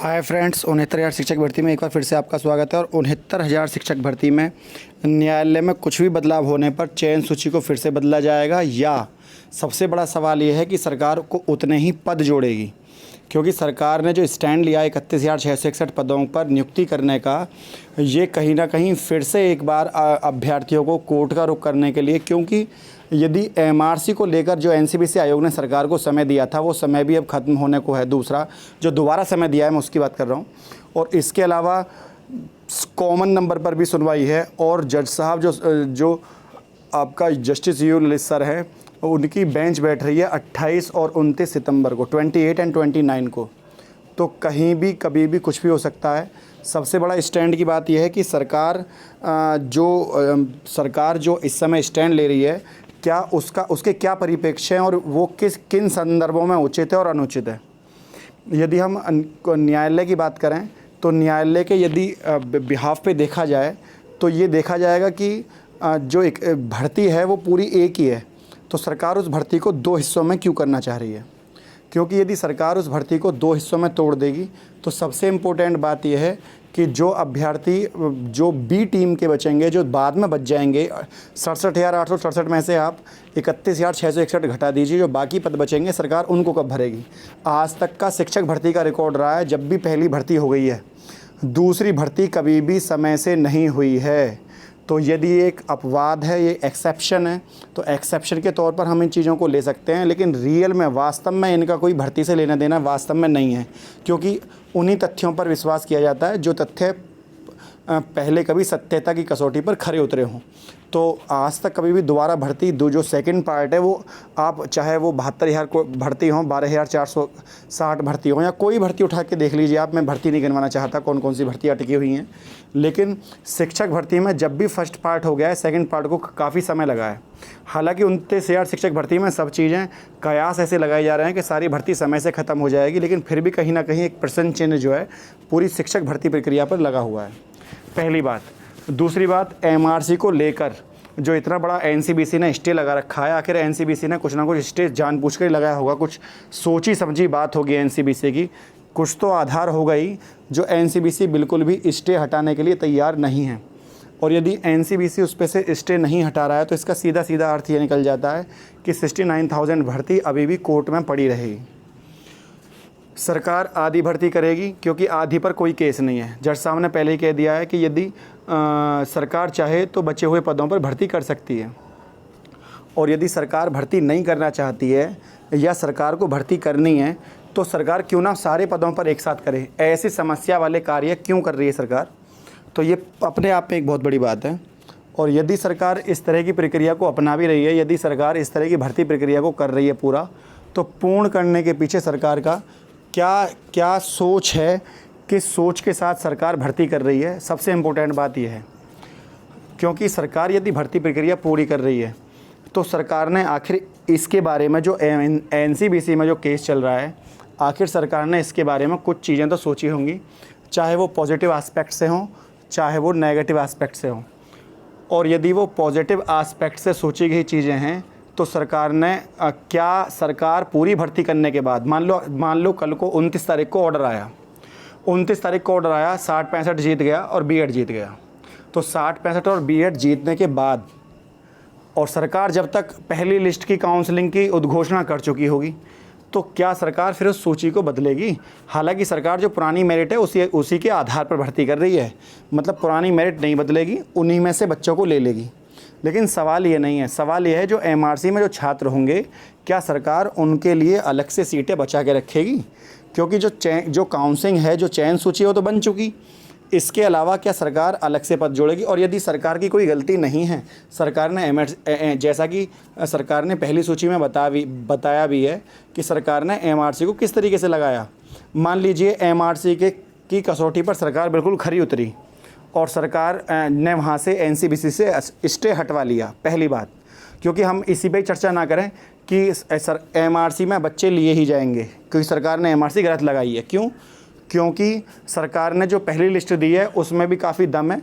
Hi friends, 69,000 शिक्षक भर्ती में एक बार फिर से आपका स्वागत है। और 69,000 शिक्षक भर्ती में न्यायालय में कुछ भी बदलाव होने पर चयन सूची को फिर से बदला जाएगा, या सबसे बड़ा सवाल ये है कि सरकार को उतने ही पद जोड़ेगी। क्योंकि सरकार ने जो स्टैंड लिया 31,661 पदों पर नियुक्ति करने का, ये कहीं ना कहीं फिर से एक बार अभ्यर्थियों को कोर्ट का रुख करने के लिए, क्योंकि यदि एमआरसी को लेकर जो एनसीबीसी आयोग ने सरकार को समय दिया था वो समय भी अब ख़त्म होने को है। दूसरा जो दोबारा समय दिया है मैं उसकी बात कर रहा हूँ। और इसके अलावा कॉमन नंबर पर भी सुनवाई है। और जज साहब जो आपका जस्टिस यू ललित सर हैं, उनकी बेंच बैठ रही है 28 और 29 सितंबर को, 28 और 29 को। तो कहीं भी कभी भी कुछ भी हो सकता है। सबसे बड़ा स्टैंड की बात यह है कि सरकार जो इस समय स्टैंड ले रही है, क्या उसके क्या परिप्रेक्ष्य हैं और वो किन संदर्भों में उचित है और अनुचित है। यदि हम न्यायालय की बात करें तो न्यायालय के यदि बिहाफ पे देखा जाए तो ये देखा जाएगा कि जो एक भर्ती है वो पूरी एक ही है, तो सरकार उस भर्ती को दो हिस्सों में क्यों करना चाह रही है। क्योंकि यदि सरकार उस भर्ती को दो हिस्सों में तोड़ देगी तो सबसे इम्पोर्टेंट बात यह है कि जो अभ्यर्थी जो बी टीम के बचेंगे, जो बाद में बच जाएंगे, 67,867 में से आप 31,661 घटा दीजिए, जो बाकी पद बचेंगे सरकार उनको कब भरेगी। आज तक का शिक्षक भर्ती का रिकॉर्ड रहा है, जब भी पहली भर्ती हो गई है दूसरी भर्ती कभी भी समय से नहीं हुई है। तो यदि एक अपवाद है, ये एक्सेप्शन है, तो एक्सेप्शन के तौर पर हम इन चीज़ों को ले सकते हैं, लेकिन रियल में वास्तव में इनका कोई भर्ती से लेना देना वास्तव में नहीं है। क्योंकि उन्हीं तथ्यों पर विश्वास किया जाता है जो तथ्य पहले कभी सत्यता की कसौटी पर खरे उतरे हों। तो आज तक कभी भी दोबारा भर्ती जो सेकंड पार्ट है वो आप चाहे वो 72,000 को भर्ती हों, 12,460 भर्ती हों, या कोई भर्ती उठा के देख लीजिए आप। मैं भर्ती नहीं गिनवाना चाहता कौन कौन सी भर्तियाँ टिकी हुई हैं, लेकिन शिक्षक भर्ती में जब भी फर्स्ट पार्ट हो गया है सेकंड पार्ट को काफ़ी समय लगा है। हालांकि 29,000 शिक्षक भर्ती में सब चीज़ें कयास ऐसे लगाए जा रहे हैं कि सारी भर्ती समय से ख़त्म हो जाएगी, लेकिन फिर भी कहीं ना कहीं एक प्रश्न चिन्ह जो है पूरी शिक्षक भर्ती प्रक्रिया पर लगा हुआ है। पहली बात। दूसरी बात, एमआरसी को लेकर जो इतना बड़ा एनसीबीसी ने स्टे लगा रखा है, आखिर एनसीबीसी ने कुछ ना कुछ स्टे जानबूझकर ही लगाया होगा, कुछ सोची समझी बात होगी एनसीबीसी की, कुछ तो आधार होगा ही जो एनसीबीसी बिल्कुल भी स्टे हटाने के लिए तैयार नहीं है। और यदि एनसीबीसी उस पर से स्टे नहीं हटा रहा है तो इसका सीधा सीधा अर्थ ये निकल जाता है कि 69,000 भर्ती अभी भी कोर्ट में पड़ी रहेगी। सरकार आधी भर्ती करेगी क्योंकि आधी पर कोई केस नहीं है। जज साहब ने पहले ही कह दिया है कि यदि सरकार चाहे तो बचे हुए पदों पर भर्ती कर सकती है। और यदि सरकार भर्ती नहीं करना चाहती है या सरकार को भर्ती करनी है तो सरकार क्यों ना सारे पदों पर एक साथ करे। ऐसी समस्या वाले कार्य क्यों कर रही है सरकार, तो ये अपने आप में एक बहुत बड़ी बात है। और यदि सरकार इस तरह की प्रक्रिया को अपना भी रही है, यदि सरकार इस तरह की भर्ती प्रक्रिया को कर रही है पूरा, तो पूर्ण करने के पीछे सरकार का क्या सोच है, किस सोच के साथ सरकार भर्ती कर रही है, सबसे इम्पोर्टेंट बात यह है। क्योंकि सरकार यदि भर्ती प्रक्रिया पूरी कर रही है तो सरकार ने आखिर इसके बारे में जो एनसीबीसी में जो केस चल रहा है, आखिर सरकार ने इसके बारे में कुछ चीज़ें तो सोची होंगी, चाहे वो पॉजिटिव एस्पेक्ट से हों चाहे वो नेगेटिव एस्पेक्ट से हों। और यदि वो पॉजिटिव एस्पेक्ट से सोची गई चीज़ें हैं तो सरकार ने सरकार पूरी भर्ती करने के बाद, मान लो कल को 29 तारीख को ऑर्डर आया, 29 तारीख को ऑर्डर आया, 60-65 जीत गया और बीएड जीत गया। तो 60-65 और बीएड जीतने के बाद और सरकार जब तक पहली लिस्ट की काउंसलिंग की उद्घोषणा कर चुकी होगी तो क्या सरकार फिर उस सूची को बदलेगी। हालांकि सरकार जो पुरानी मेरिट है उसी के आधार पर भर्ती कर रही है, मतलब पुरानी मेरिट नहीं बदलेगी, उन्हीं में से बच्चों को ले लेगी। लेकिन सवाल ये नहीं है, सवाल ये है जो एमआरसी में जो छात्र होंगे क्या सरकार उनके लिए अलग से सीटें बचा के रखेगी। क्योंकि जो काउंसलिंग है, जो चयन सूची है वो तो बन चुकी, इसके अलावा क्या सरकार अलग से पद जोड़ेगी। और यदि सरकार की कोई गलती नहीं है, सरकार ने जैसा कि सरकार ने पहली सूची में बताया भी है कि सरकार ने एमआरसी को किस तरीके से लगाया। मान लीजिए एमआरसी की कसौटी पर सरकार बिल्कुल खरी उतरी और सरकार ने वहाँ से एनसीबीसी से स्टे हटवा लिया, पहली बात। क्योंकि हम इसी पे चर्चा ना करें कि एमआरसी में बच्चे लिए ही जाएंगे, क्योंकि सरकार ने एमआरसी गलत लगाई है। क्यों? क्योंकि सरकार ने जो पहली लिस्ट दी है उसमें भी काफ़ी दम है,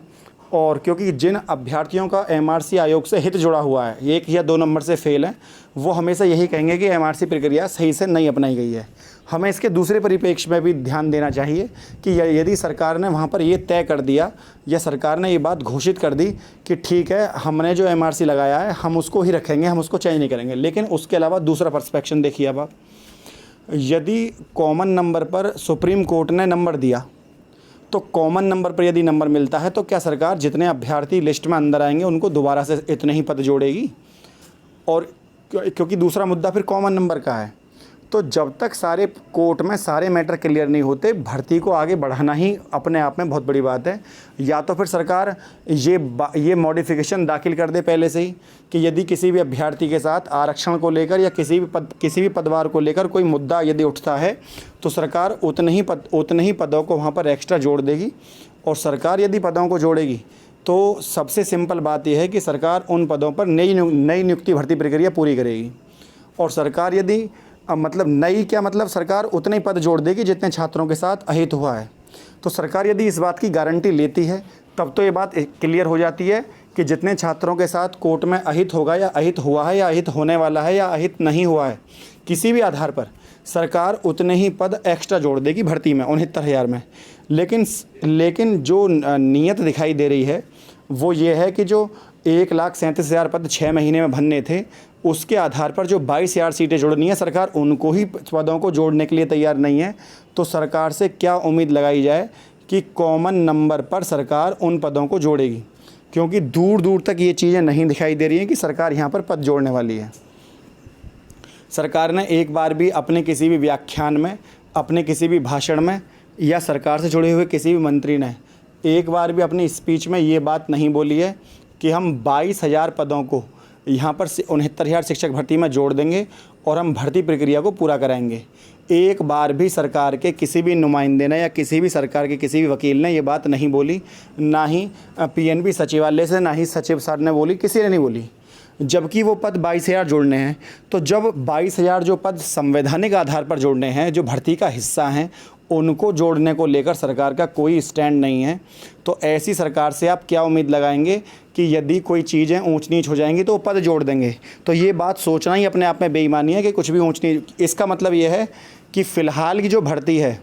और क्योंकि जिन अभ्यर्थियों का एमआरसी आयोग से हित जुड़ा हुआ है, 1 या 2 नंबर से फेल है, वो हमेशा यही कहेंगे कि एमआरसी प्रक्रिया सही से नहीं अपनाई गई है। हमें इसके दूसरे परिप्रेक्ष्य में भी ध्यान देना चाहिए कि यदि सरकार ने वहाँ पर ये तय कर दिया या सरकार ने ये बात घोषित कर दी कि ठीक है, हमने जो MRC लगाया है हम उसको ही रखेंगे, हम उसको चेंज नहीं करेंगे, लेकिन उसके अलावा दूसरा पर्सपेक्शन देखिए। अब आप यदि कॉमन नंबर पर सुप्रीम कोर्ट ने नंबर दिया, तो कॉमन नंबर पर यदि नंबर मिलता है तो क्या सरकार जितने अभ्यर्थी लिस्ट में अंदर आएंगे उनको दोबारा से इतने ही पद जोड़ेगी? और क्योंकि दूसरा मुद्दा फिर कॉमन नंबर का है, तो जब तक सारे कोर्ट में सारे मैटर क्लियर नहीं होते, भर्ती को आगे बढ़ाना ही अपने आप में बहुत बड़ी बात है। या तो फिर सरकार ये मॉडिफिकेशन दाखिल कर दे पहले से ही कि यदि किसी भी अभ्यर्थी के साथ आरक्षण को लेकर या किसी भी पदभार को लेकर कोई मुद्दा यदि उठता है तो सरकार उतने ही पदों को वहाँ पर एक्स्ट्रा जोड़ देगी। और सरकार यदि पदों को जोड़ेगी तो सबसे सिंपल बात यह है कि सरकार उन पदों पर नई नियुक्ति भर्ती प्रक्रिया पूरी करेगी। और सरकार यदि मतलब नई क्या मतलब सरकार उतने ही पद जोड़ देगी जितने छात्रों के साथ अहित हुआ है। तो सरकार यदि इस बात की गारंटी लेती है तब तो ये बात क्लियर हो जाती है कि जितने छात्रों के साथ कोर्ट में अहित होगा या अहित हुआ है या अहित होने वाला है या अहित नहीं हुआ है, किसी भी आधार पर सरकार उतने ही पद एक्स्ट्रा जोड़ देगी भर्ती में 69,000 में। लेकिन जो नीयत दिखाई दे रही है वो ये है कि जो 1,37,000 पद 6 महीने में भरने थे, उसके आधार पर जो 22,000 सीटें जोड़नी है, सरकार उनको ही पदों को जोड़ने के लिए तैयार नहीं है। तो सरकार से क्या उम्मीद लगाई जाए कि कॉमन नंबर पर सरकार उन पदों को जोड़ेगी? क्योंकि दूर दूर तक ये चीज़ें नहीं दिखाई दे रही हैं कि सरकार यहाँ पर पद जोड़ने वाली है। सरकार ने एक बार भी अपने किसी भी व्याख्यान में, अपने किसी भी भाषण में या सरकार से जुड़े हुए किसी भी मंत्री ने एक बार भी अपनी स्पीच में ये बात नहीं बोली है कि हम 22,000 पदों को यहाँ पर 69,000 शिक्षक भर्ती में जोड़ देंगे और हम भर्ती प्रक्रिया को पूरा कराएंगे। एक बार भी सरकार के किसी भी नुमाइंदे ने या किसी भी सरकार के किसी भी वकील ने ये बात नहीं बोली, ना ही PNB सचिवालय से, ना ही सचिव सर ने बोली, किसी ने नहीं बोली। जबकि वो पद 22,000 जोड़ने हैं, तो जब 22,000 जो पद संवैधानिक आधार पर जोड़ने हैं, जो भर्ती का हिस्सा हैं, उनको जोड़ने को लेकर सरकार का कोई स्टैंड नहीं है, तो ऐसी सरकार से आप क्या उम्मीद लगाएंगे कि यदि कोई चीज़ें ऊंच नीच हो जाएंगी तो वो पद जोड़ देंगे? तो ये बात सोचना ही अपने आप में बेईमानी है कि कुछ भी ऊंच नीच। इसका मतलब ये है कि फ़िलहाल की जो भर्ती है,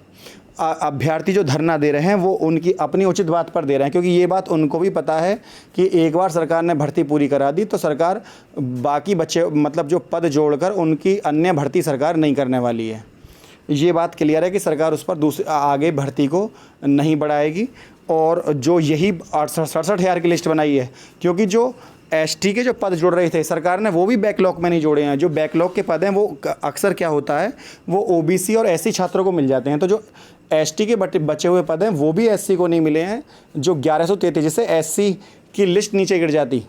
अभ्यर्थी जो धरना दे रहे हैं वो उनकी अपनी उचित बात पर दे रहे हैं, क्योंकि ये बात उनको भी पता है कि एक बार सरकार ने भर्ती पूरी करा दी तो सरकार बाकी बच्चे मतलब जो पद जोड़कर उनकी अन्य भर्ती सरकार नहीं करने वाली है। ये बात क्लियर है कि सरकार उस पर आगे भर्ती को नहीं बढ़ाएगी। और जो यही 67,000 की लिस्ट बनाई है, क्योंकि जो ST के जो पद जोड़ रहे थे सरकार ने वो भी बैकलॉग में नहीं जोड़े हैं। जो बैकलॉग के पद हैं वो अक्सर क्या होता है, वो OBC और SC छात्रों को मिल जाते हैं। तो जो ST के बचे हुए पद हैं वो भी SC को नहीं मिले हैं। जो 1133 जिससे SC की लिस्ट नीचे गिर जाती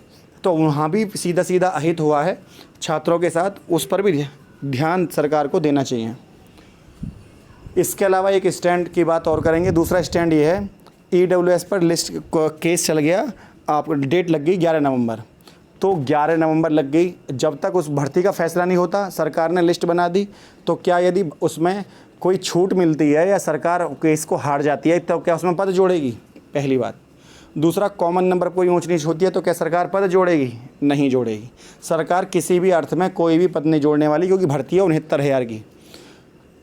तो वहाँ भी सीधा सीधा अहित हुआ है छात्रों के साथ, उस पर भी ध्यान सरकार को देना चाहिए। इसके अलावा एक स्टैंड की बात और करेंगे। दूसरा स्टैंड ये है, EWS पर लिस्ट केस चल गया, आप डेट लग गई 11 नवंबर। तो 11 नवंबर लग गई, जब तक उस भर्ती का फैसला नहीं होता, सरकार ने लिस्ट बना दी, तो क्या यदि उसमें कोई छूट मिलती है या सरकार केस को हार जाती है तो क्या उसमें पद जोड़ेगी? पहली बात। दूसरा, कॉमन नंबर कोई ऊंच नीच होती है तो क्या सरकार पद जोड़ेगी? नहीं जोड़ेगी। सरकार किसी भी अर्थ में कोई भी पद नहीं जोड़ने वाली, क्योंकि भर्ती है 69,000 की।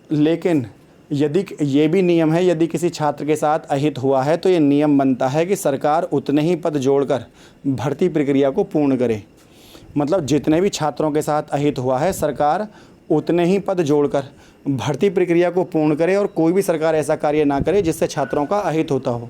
लेकिन यदि ये भी नियम है, यदि किसी छात्र के साथ अहित हुआ है तो ये नियम बनता है कि सरकार उतने ही पद जोड़कर भर्ती प्रक्रिया को पूर्ण करे। मतलब जितने भी छात्रों के साथ अहित हुआ है, सरकार उतने ही पद जोड़कर भर्ती प्रक्रिया को पूर्ण करे और कोई भी सरकार ऐसा कार्य ना करे जिससे छात्रों का अहित होता हो।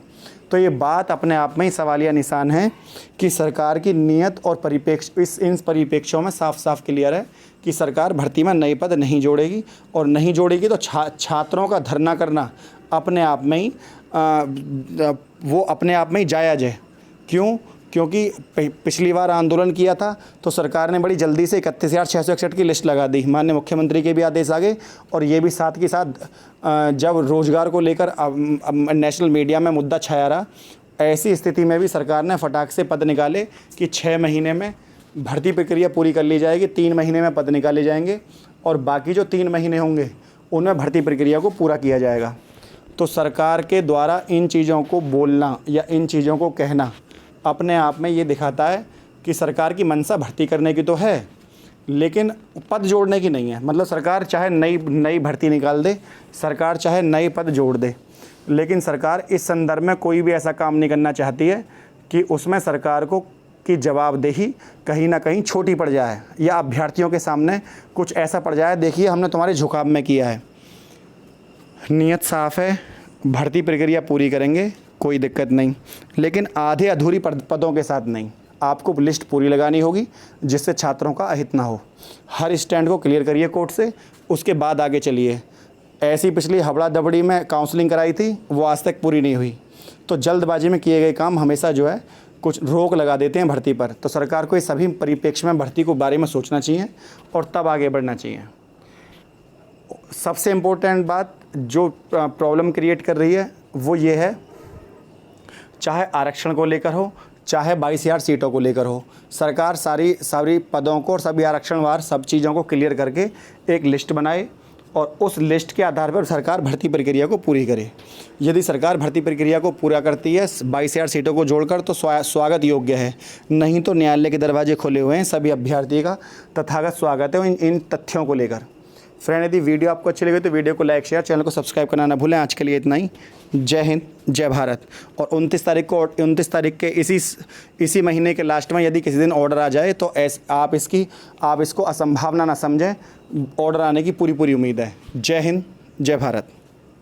तो ये बात अपने आप में ही सवालिया निशान है कि सरकार की नीयत और परिप्रेक्ष्य, इन परिप्रेक्ष्यों में साफ साफ क्लियर है कि सरकार भर्ती में नए पद नहीं जोड़ेगी, और नहीं जोड़ेगी तो छात्रों का धरना करना अपने आप में ही वो अपने आप में ही जायज़ है। क्यों? क्योंकि पिछली बार आंदोलन किया था तो सरकार ने बड़ी जल्दी से 31,661 की लिस्ट लगा दी, माननीय मुख्यमंत्री के भी आदेश आ गए, और ये भी साथ के साथ जब रोज़गार को लेकर नेशनल मीडिया में मुद्दा छाया रहा, ऐसी स्थिति में भी सरकार ने फटाक से पद निकाले कि 6 महीने में भर्ती प्रक्रिया पूरी कर ली जाएगी, 3 महीने में पद निकाले जाएंगे और बाकी जो 3 महीने होंगे उनमें भर्ती प्रक्रिया को पूरा किया जाएगा। तो सरकार के द्वारा इन चीज़ों को बोलना या इन चीज़ों को कहना अपने आप में ये दिखाता है कि सरकार की मंशा भर्ती करने की तो है, लेकिन पद जोड़ने की नहीं है। मतलब सरकार चाहे नई भर्ती निकाल दे, सरकार चाहे नए पद जोड़ दे, लेकिन सरकार इस संदर्भ में कोई भी ऐसा काम नहीं करना चाहती है कि उसमें सरकार को की जवाबदेही कहीं ना कहीं छोटी पड़ जाए या अभ्यर्थियों के सामने कुछ ऐसा पड़ जाए, देखिए हमने तुम्हारे झुकाव में किया है। नीयत साफ़ है, भर्ती प्रक्रिया पूरी करेंगे, कोई दिक्कत नहीं, लेकिन आधे अधूरी पदों के साथ नहीं। आपको लिस्ट पूरी लगानी होगी जिससे छात्रों का अहित ना हो। हर स्टैंड को क्लियर करिए कोर्ट से, उसके बाद आगे चलिए। ऐसी पिछली हबड़ा दबड़ी में काउंसलिंग कराई थी, वो आज तक पूरी नहीं हुई। तो जल्दबाजी में किए गए काम हमेशा जो है कुछ रोक लगा देते हैं भर्ती पर। तो सरकार को इस सभी परिप्रेक्ष्य में भर्ती को बारे में सोचना चाहिए और तब आगे बढ़ना चाहिए। सबसे इम्पोर्टेंट बात जो प्रॉब्लम क्रिएट कर रही है वो ये है, चाहे आरक्षण को लेकर हो, चाहे 22,000 सीटों को लेकर हो, सरकार सारी पदों को और सभी आरक्षणवार सब चीज़ों को क्लियर करके एक लिस्ट बनाए और उस लिस्ट के आधार पर सरकार भर्ती प्रक्रिया को पूरी करे। यदि सरकार भर्ती प्रक्रिया को पूरा करती है 22,000 सीटों को जोड़कर तो स्वागत योग्य है, नहीं तो न्यायालय के दरवाजे खुले हुए हैं सभी अभ्यर्थी का तथागत स्वागत है इन तथ्यों को लेकर। फ्रेंड, यदि वीडियो आपको अच्छी लगी तो वीडियो को लाइक शेयर, चैनल को सब्सक्राइब करना ना भूलें। आज के लिए इतना ही। जय हिंद, जय भारत। और 29 तारीख के इसी महीने के लास्ट में यदि किसी दिन ऑर्डर आ जाए तो आप इसको असंभावना ना समझें, ऑर्डर आने की पूरी उम्मीद है। जय हिंद, जय भारत।